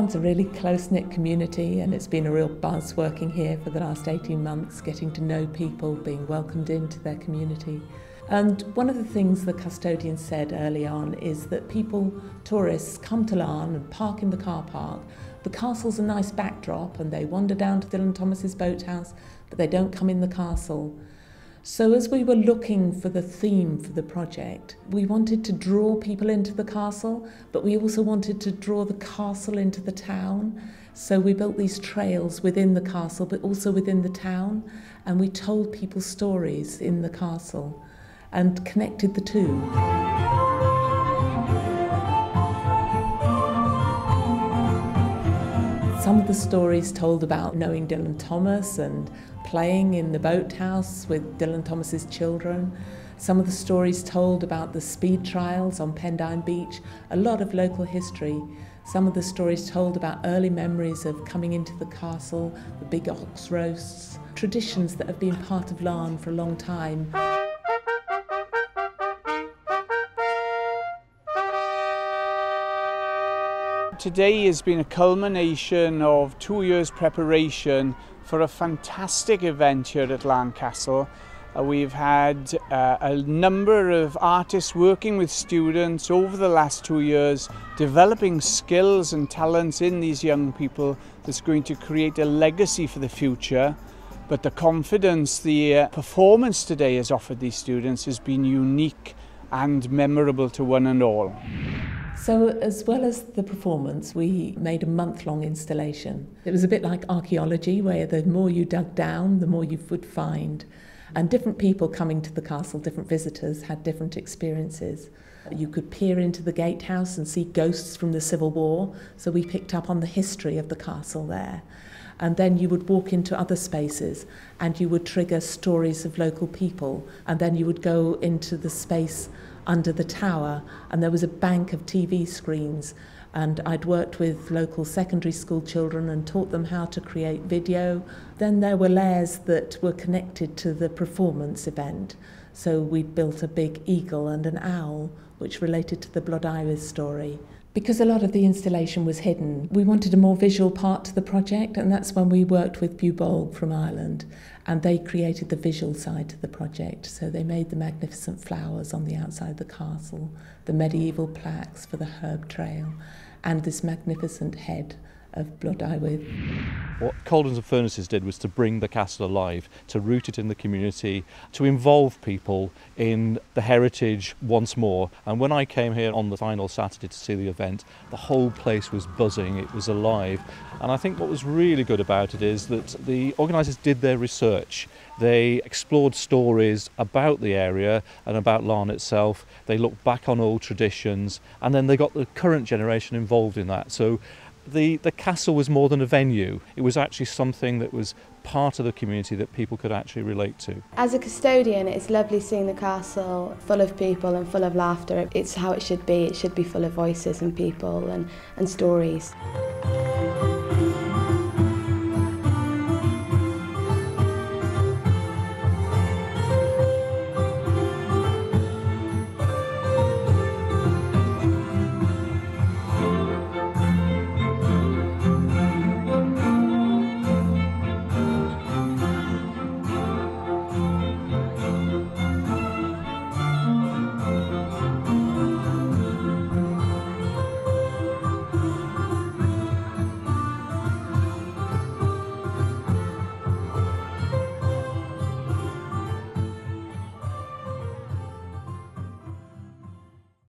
Talacharn's a really close-knit community, and it's been a real buzz working here for the last 18 months, getting to know people, being welcomed into their community. And one of the things the custodian said early on is that tourists come to Larne and park in the car park. The castle's a nice backdrop and they wander down to Dylan Thomas's boathouse, but they don't come in the castle. So as we were looking for the theme for the project, we wanted to draw people into the castle, but we also wanted to draw the castle into the town. So we built these trails within the castle, but also within the town, and we told people stories in the castle and connected the two. Some of the stories told about knowing Dylan Thomas and playing in the boathouse with Dylan Thomas's children. Some of the stories told about the speed trials on Pendine Beach, a lot of local history. Some of the stories told about early memories of coming into the castle, the big ox roasts, traditions that have been part of Larne for a long time. Today has been a culmination of 2 years preparation for a fantastic event here at Larne Castle. We've had a number of artists working with students over the last 2 years, developing skills and talents in these young people that's going to create a legacy for the future. But the confidence the performance today has offered these students has been unique and memorable to one and all. So as well as the performance, we made a month-long installation. It was a bit like archaeology, where the more you dug down, the more you would find. And different people coming to the castle, different visitors, had different experiences. You could peer into the gatehouse and see ghosts from the Civil War, so we picked up on the history of the castle there. And then you would walk into other spaces and you would trigger stories of local people, and then you would go into the space under the tower, and there was a bank of TV screens, and I'd worked with local secondary school children and taught them how to create video. Then there were layers that were connected to the performance event. So we'd built a big eagle and an owl, which related to the Blood Iris story. Because a lot of the installation was hidden, we wanted a more visual part to the project, and that's when we worked with Llwybrau from Ireland, and they created the visual side to the project. So they made the magnificent flowers on the outside of the castle, the medieval plaques for the herb trail, and this magnificent head of Blood Iris. What Cauldrons and Furnaces did was to bring the castle alive, to root it in the community, to involve people in the heritage once more. And when I came here on the final Saturday to see the event, the whole place was buzzing, it was alive. And I think what was really good about it is that the organisers did their research. They explored stories about the area and about Larne itself. They looked back on old traditions, and then they got the current generation involved in that. So the castle was more than a venue. It was actually something that was part of the community that people could actually relate to. As a custodian, it's lovely seeing the castle full of people and full of laughter. It's how it should be. It should be full of voices and people and stories.